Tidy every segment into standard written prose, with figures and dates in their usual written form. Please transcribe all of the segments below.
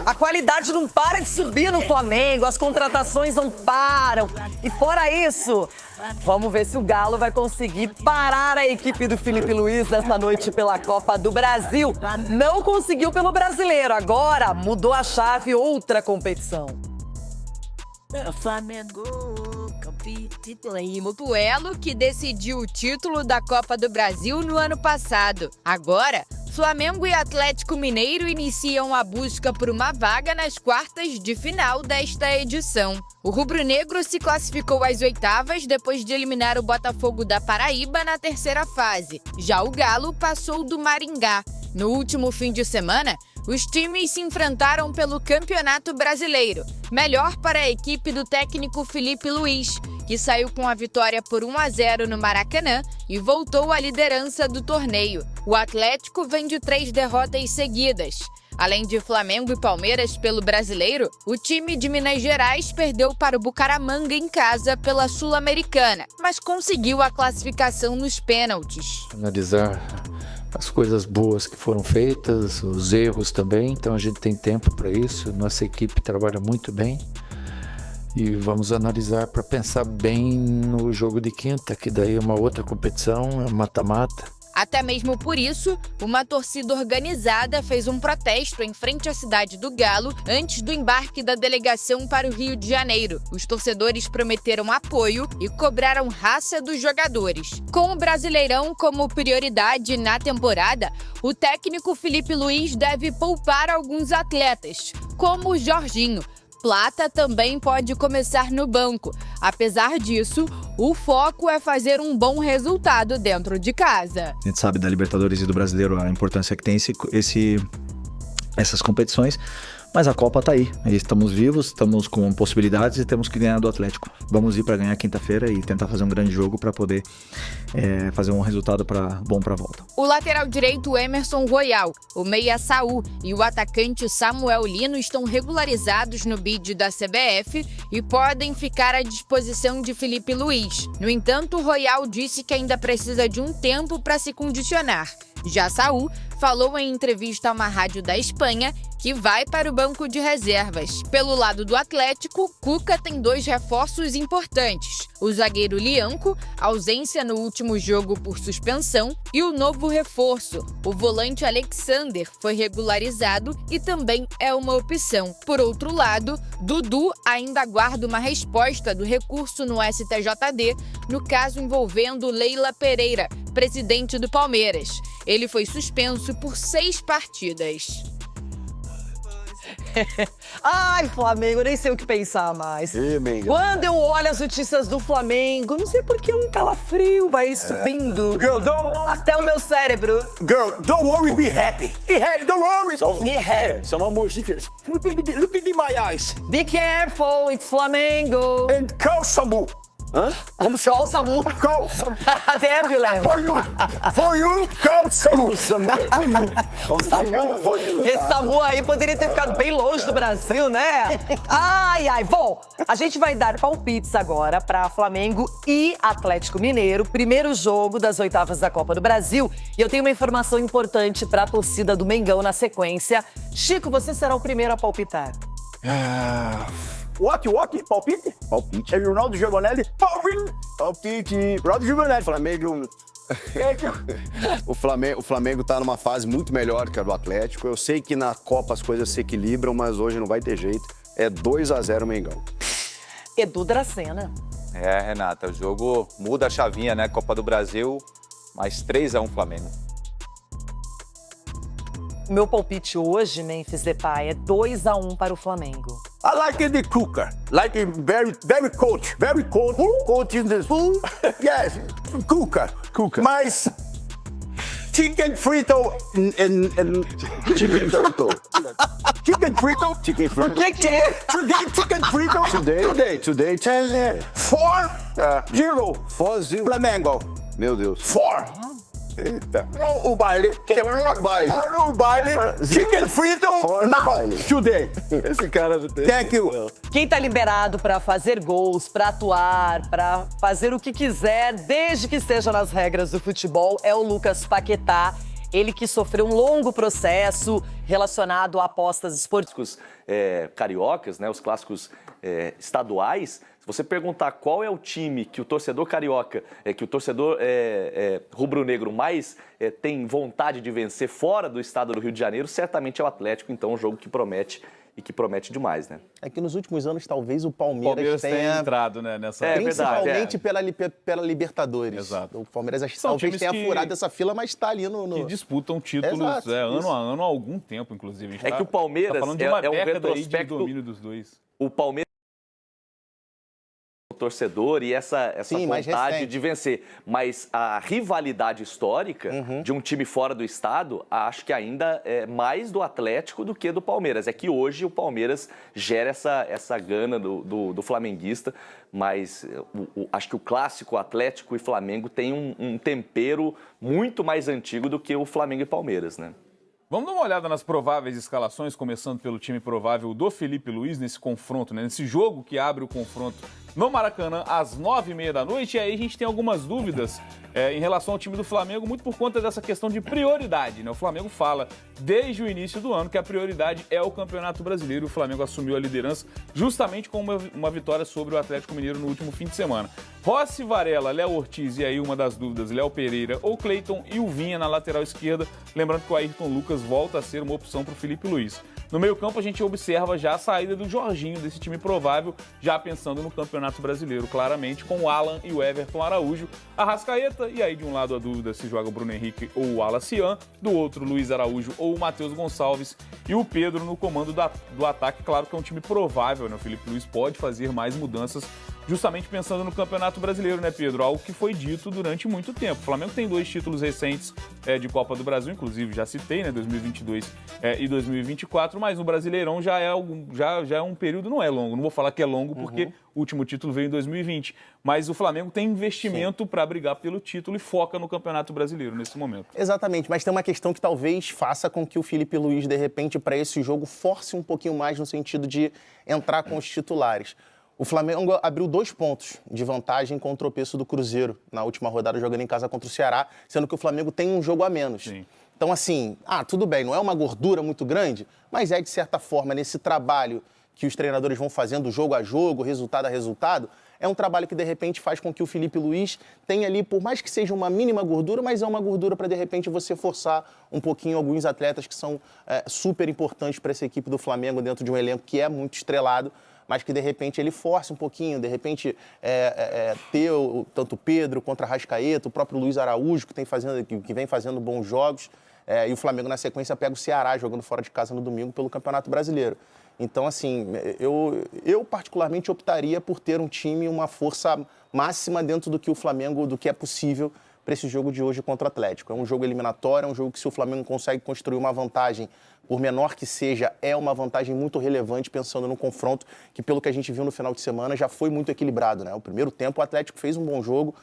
A qualidade não para de subir no Flamengo, as contratações não param. E fora isso, vamos ver se o Galo vai conseguir parar a equipe do Felipe Luiz nessa noite pela Copa do Brasil. Não conseguiu pelo Brasileiro, agora mudou a chave, outra competição. Flamengo, o duelo que decidiu o título da Copa do Brasil no ano passado. Agora, Flamengo e Atlético Mineiro iniciam a busca por uma vaga nas quartas de final desta edição. O rubro-negro se classificou às oitavas depois de eliminar o Botafogo da Paraíba na terceira fase. Já o Galo passou do Maringá. No último fim de semana, os times se enfrentaram pelo Campeonato Brasileiro. Melhor para a equipe do técnico Felipe Luiz, que saiu com a vitória por 1-0 no Maracanã e voltou à liderança do torneio. O Atlético vem de 3 derrotas seguidas. Além de Flamengo e Palmeiras pelo Brasileiro, o time de Minas Gerais perdeu para o Bucaramanga em casa pela Sul-Americana, mas conseguiu a classificação nos pênaltis. Analisar as coisas boas que foram feitas, os erros também, então a gente tem tempo para isso, nossa equipe trabalha muito bem e vamos analisar para pensar bem no jogo de quinta, que daí é uma outra competição, é mata-mata. Até mesmo por isso, uma torcida organizada fez um protesto em frente à cidade do Galo antes do embarque da delegação para o Rio de Janeiro. Os torcedores prometeram apoio e cobraram raça dos jogadores. Com o Brasileirão como prioridade na temporada, o técnico Felipe Luiz deve poupar alguns atletas, como o Jorginho. Plata também pode começar no banco. Apesar disso, o foco é fazer um bom resultado dentro de casa. A gente sabe da Libertadores e do Brasileiro a importância que tem essas competições, mas a Copa tá aí. Estamos vivos, estamos com possibilidades e temos que ganhar do Atlético. Vamos ir para ganhar quinta-feira e tentar fazer um grande jogo para poder fazer um resultado bom para a volta. O lateral direito Emerson Royal, o meia Saul e o atacante Samuel Lino estão regularizados no bid da CBF e podem ficar à disposição de Felipe Luiz. No entanto, Royal disse que ainda precisa de um tempo para se condicionar. Já Saul falou em entrevista a uma rádio da Espanha que vai para o banco de reservas. Pelo lado do Atlético, Cuca tem 2 reforços importantes. O zagueiro Lianco, ausência no último jogo por suspensão, e o novo reforço, o volante Alexander, foi regularizado e também é uma opção. Por outro lado, Dudu ainda aguarda uma resposta do recurso no STJD, no caso envolvendo Leila Pereira, presidente do Palmeiras. Ele foi suspenso por 6 partidas. Ai, Flamengo, nem sei o que pensar mais. Quando eu olho as notícias do Flamengo, não sei por que um calafrio vai subindo. Girl, don't, Até o meu cérebro. girl, don't worry, be happy. Be happy, don't worry. Be happy. São amorzinhos. Look in my eyes. Be careful, it's Flamengo. And call Samu. Hã? Vamos show o Samu. Call Samu. Até, Guilherme. For you, call Samu. Esse Samu aí poderia ter ficado bem longe do Brasil, né? Ai, ai. Bom, a gente vai dar palpites agora para Flamengo e Atlético Mineiro. Primeiro jogo das oitavas da Copa do Brasil. E eu tenho uma informação importante para a torcida do Mengão na sequência. Chico, você será o primeiro a palpitar. Walk, palpite? Palpite. É o Ronaldo Giovanelli? Palpite. Ronaldo Giovanelli. Flamengo. O Flamengo tá numa fase muito melhor que a do Atlético. Eu sei que na Copa as coisas se equilibram, mas hoje não vai ter jeito. É 2-0 Mengão. Edu Dracena. É, Renata, o jogo muda a chavinha, né? Copa do Brasil, mais 3-1 Flamengo. Meu palpite hoje, Memphis Depay, é 2-1 para o Flamengo. I like the cooker. Like very cold. Very cold. Cold in the food. Yes, cooker. Mas chicken frito and chicken frito. Chicken frito. Chicken frito. Today, chicken frito. Today, 4-0. 4-0. Flamengo. Meu Deus. 4. Eita. O baile. O baile. Chicken frito. Today. Esse cara não tem. Thank you. Quem tá liberado para fazer gols, para atuar, para fazer o que quiser, desde que esteja nas regras do futebol, é o Lucas Paquetá. Ele que sofreu um longo processo relacionado a apostas esportivas. Cariocas, né, os clássicos estaduais, se você perguntar qual é o time que o torcedor carioca, que o torcedor rubro-negro mais tem vontade de vencer fora do estado do Rio de Janeiro, certamente é o Atlético, então é um jogo que promete e que promete demais, né? É que nos últimos anos talvez o Palmeiras tenha entrado, né, nessa... Principalmente pela Libertadores. Exato. O Palmeiras talvez tenha furado essa fila, mas está ali no... Que disputam títulos ano a ano há algum tempo, inclusive. Que o Palmeiras tá falando de uma é um década aí retrospecto... de domínio dos dois. O Palmeiras torcedor e essa vontade de vencer. Mas a rivalidade histórica de um time fora do estado, acho que ainda é mais do Atlético do que do Palmeiras. É que hoje o Palmeiras gera essa gana do flamenguista, mas acho que o clássico Atlético e Flamengo tem um tempero muito mais antigo do que o Flamengo e Palmeiras, né? Vamos dar uma olhada nas prováveis escalações, começando pelo time provável do Felipe Luiz nesse confronto, né? Nesse jogo que abre o confronto no Maracanã às 9h30 da noite. E aí a gente tem algumas dúvidas em relação ao time do Flamengo, muito por conta dessa questão de prioridade, né? O Flamengo fala desde o início do ano que a prioridade é o Campeonato Brasileiro. O Flamengo assumiu a liderança justamente com uma vitória sobre o Atlético Mineiro no último fim de semana. Rossi, Varela, Léo Ortiz e aí uma das dúvidas, Léo Pereira ou Cleiton e o Vinha na lateral esquerda. Lembrando que o Ayrton Lucas volta a ser uma opção para o Felipe Luiz. No meio-campo, a gente observa já a saída do Jorginho, desse time provável, já pensando no Campeonato Brasileiro, claramente, com o Alan e o Everton Araújo, Arrascaeta, e aí de um lado a dúvida se joga o Bruno Henrique ou o Alacian, do outro Luiz Araújo ou o Matheus Gonçalves, e o Pedro no comando do ataque. Claro que é um time provável, né? O Felipe Luiz pode fazer mais mudanças, justamente pensando no Campeonato Brasileiro, né, Pedro? Algo que foi dito durante muito tempo. O Flamengo tem 2 títulos recentes de Copa do Brasil, inclusive já citei, né, 2022 e 2024, mas no Brasileirão já é um período, não é longo, não vou falar que é longo porque o último título veio em 2020, mas o Flamengo tem investimento para brigar pelo título e foca no Campeonato Brasileiro nesse momento. Exatamente, mas tem uma questão que talvez faça com que o Felipe Luiz, de repente, para esse jogo, force um pouquinho mais no sentido de entrar com os titulares. O Flamengo abriu 2 pontos de vantagem com o tropeço do Cruzeiro na última rodada, jogando em casa contra o Ceará, sendo que o Flamengo tem um jogo a menos. Sim. Então, assim, tudo bem, não é uma gordura muito grande, mas é, de certa forma, nesse trabalho que os treinadores vão fazendo jogo a jogo, resultado a resultado, é um trabalho que, de repente, faz com que o Felipe Luiz tenha ali, por mais que seja uma mínima gordura, mas é uma gordura para, de repente, você forçar um pouquinho alguns atletas que são super importantes para essa equipe do Flamengo dentro de um elenco que é muito estrelado, mas que, de repente, ele force um pouquinho, de repente, ter tanto o Pedro contra a Arrascaeta, o próprio Luiz Araújo, que vem fazendo bons jogos, e o Flamengo, na sequência, pega o Ceará, jogando fora de casa no domingo pelo Campeonato Brasileiro. Então, assim, eu particularmente optaria por ter um time, uma força máxima dentro do que o Flamengo, do que é possível para esse jogo de hoje contra o Atlético. É um jogo eliminatório, é um jogo que, se o Flamengo consegue construir uma vantagem, por menor que seja, é uma vantagem muito relevante, pensando no confronto que, pelo que a gente viu no final de semana, já foi muito equilibrado, né? O primeiro tempo, o Atlético fez um bom jogo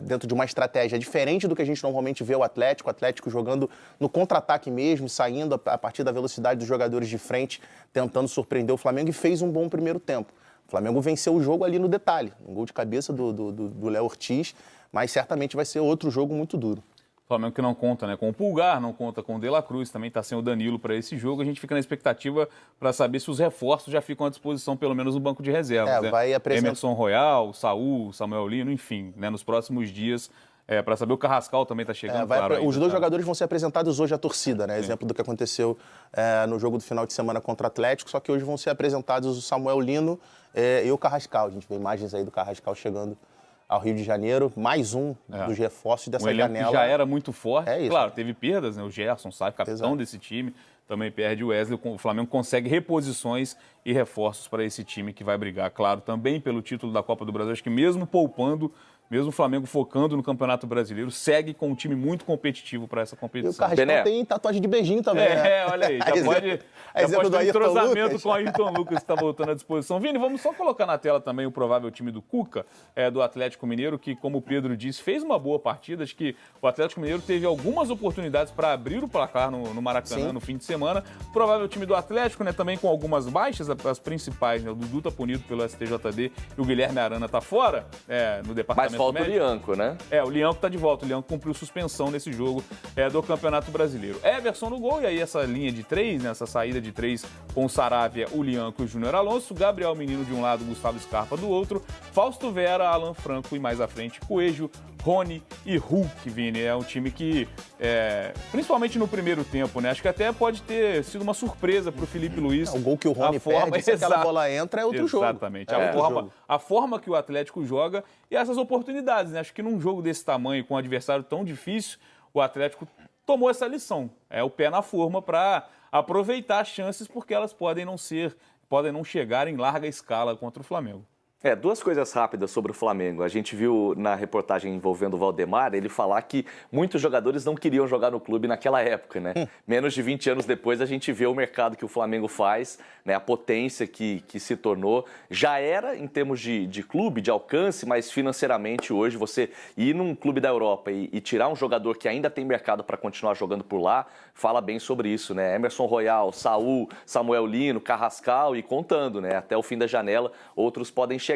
dentro de uma estratégia diferente do que a gente normalmente vê o Atlético jogando no contra-ataque mesmo, saindo a partir da velocidade dos jogadores de frente, tentando surpreender o Flamengo, e fez um bom primeiro tempo. O Flamengo venceu o jogo ali no detalhe, um gol de cabeça do Léo Ortiz, mas certamente vai ser outro jogo muito duro. Flamengo que não conta, né, com o Pulgar, não conta com o De La Cruz, também está sem o Danilo para esse jogo. A gente fica na expectativa para saber se os reforços já ficam à disposição, pelo menos no banco de reservas. Né? Vai apresentar... Emerson Royal, Saúl, Samuel Lino, enfim, né, nos próximos dias. Para saber, o Carrascal também está chegando. Os dois jogadores vão ser apresentados hoje à torcida, né? Sim. Exemplo do que aconteceu no jogo do final de semana contra o Atlético, só que hoje vão ser apresentados o Samuel Lino e o Carrascal. A gente vê imagens aí do Carrascal chegando ao Rio de Janeiro, mais um dos reforços dessa janela. Que já era muito forte, isso. Claro, teve perdas, né? O Gerson sabe, capitão desse time, também perde o Wesley. O Flamengo consegue reposições e reforços para esse time que vai brigar, claro, também pelo título da Copa do Brasil. Acho que mesmo poupando, mesmo o Flamengo focando no Campeonato Brasileiro, segue com um time muito competitivo para essa competição. E o Carrascal tem tatuagem de beijinho também, né? Olha aí, já pode Depois do entrosamento com o Ayrton Lucas, que está voltando à disposição. Vini, vamos só colocar na tela também o provável time do Cuca, do Atlético Mineiro, que, como o Pedro disse, fez uma boa partida. Acho que o Atlético Mineiro teve algumas oportunidades para abrir o placar no Maracanã no fim de semana. Provável time do Atlético, né, também com algumas baixas, as principais, né? O Dudu tá punido pelo STJD e o Guilherme Arana tá fora no departamento médico. Mas falta médico. o Lianco, né? O Lianco tá de volta. O Lianco cumpriu suspensão nesse jogo do Campeonato Brasileiro. Everson no gol, e aí essa linha de 3, né, essa saída de 3 com o Saravia, o Lianco e o Júnior Alonso, Gabriel Menino de um lado, Gustavo Scarpa do outro, Fausto Vera, Alan Franco e mais à frente Coelho, Rony e Hulk, Vini. É um time que, principalmente no primeiro tempo, né? Acho que até pode ter sido uma surpresa pro Felipe Luiz. O gol que o Rony perde, se aquela bola entra, é outro jogo. Exatamente. A forma que o Atlético joga e essas oportunidades, né? Acho que num jogo desse tamanho, com um adversário tão difícil, o Atlético tomou essa lição. É o pé na forma para aproveitar as chances, porque elas podem não chegar em larga escala contra o Flamengo. Duas coisas rápidas sobre o Flamengo. A gente viu na reportagem envolvendo o Valdemar, ele falar que muitos jogadores não queriam jogar no clube naquela época, né? Menos de 20 anos depois, a gente vê o mercado que o Flamengo faz, né? A potência que se tornou. Já era em termos de clube, de alcance, mas financeiramente hoje você ir num clube da Europa e tirar um jogador que ainda tem mercado para continuar jogando por lá, fala bem sobre isso, né? Emerson Royal, Saúl, Samuel Lino, Carrascal e contando, né? Até o fim da janela, outros podem chegar.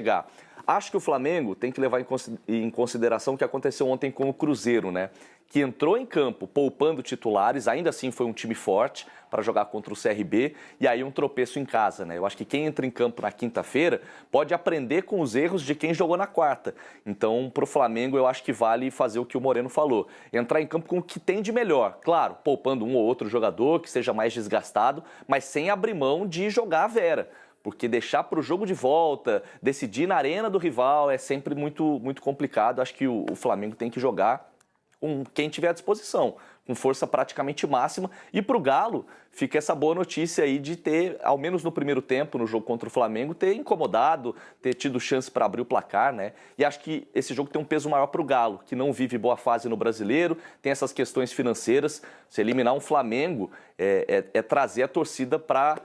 Acho que o Flamengo tem que levar em consideração o que aconteceu ontem com o Cruzeiro, né? Que entrou em campo poupando titulares, ainda assim foi um time forte para jogar contra o CRB, e aí um tropeço em casa, né? Eu acho que quem entra em campo na quinta-feira pode aprender com os erros de quem jogou na quarta. Então, para o Flamengo, eu acho que vale fazer o que o Moreno falou. Entrar em campo com o que tem de melhor. Claro, poupando um ou outro jogador que seja mais desgastado, mas sem abrir mão de jogar a Vera. Porque deixar para o jogo de volta, decidir na arena do rival é sempre muito, muito complicado. Acho que o Flamengo tem que jogar com quem tiver à disposição, com força praticamente máxima. E para o Galo, fica essa boa notícia aí de ter, ao menos no primeiro tempo, no jogo contra o Flamengo, ter incomodado, ter tido chance para abrir o placar, né? E acho que esse jogo tem um peso maior para o Galo, que não vive boa fase no Brasileiro, tem essas questões financeiras. Se eliminar um Flamengo é trazer a torcida para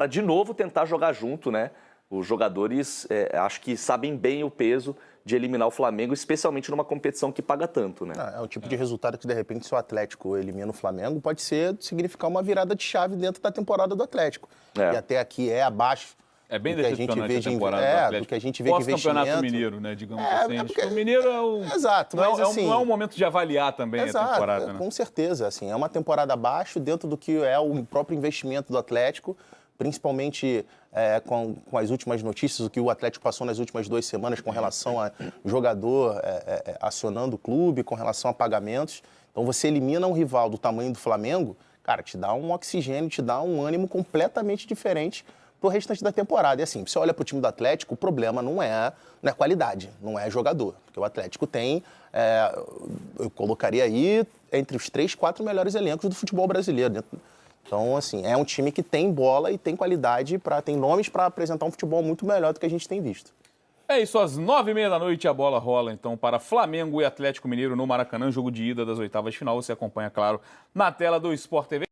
de novo tentar jogar junto, né? Os jogadores acho que sabem bem o peso de eliminar o Flamengo, especialmente numa competição que paga tanto, né? É o tipo de resultado que, de repente, se o Atlético elimina o Flamengo, pode significar uma virada de chave dentro da temporada do Atlético. E até aqui é abaixo. É bem decepcionante a temporada do Atlético. Do que a gente vê de investimento. Pós-campeonato mineiro, né, digamos assim. Porque o mineiro é um... Exato, mas assim... Não é um momento de avaliar também a temporada, né? Com certeza, assim, é uma temporada abaixo dentro do que é o próprio investimento do Atlético, principalmente com as últimas notícias, o que o Atlético passou nas últimas 2 semanas com relação a jogador acionando o clube, com relação a pagamentos. Então, você elimina um rival do tamanho do Flamengo, cara, te dá um oxigênio, te dá um ânimo completamente diferente pro restante da temporada. E assim, você olha pro time do Atlético, o problema não é qualidade, não é jogador. Porque o Atlético tem, eu colocaria aí, entre os 3, 4 melhores elencos do futebol brasileiro. Então, assim, é um time que tem bola e tem qualidade, tem nomes para apresentar um futebol muito melhor do que a gente tem visto. É isso, às 9h30 da noite a bola rola, então, para Flamengo e Atlético Mineiro no Maracanã, jogo de ida das oitavas de final. Você acompanha, claro, na tela do Sport TV.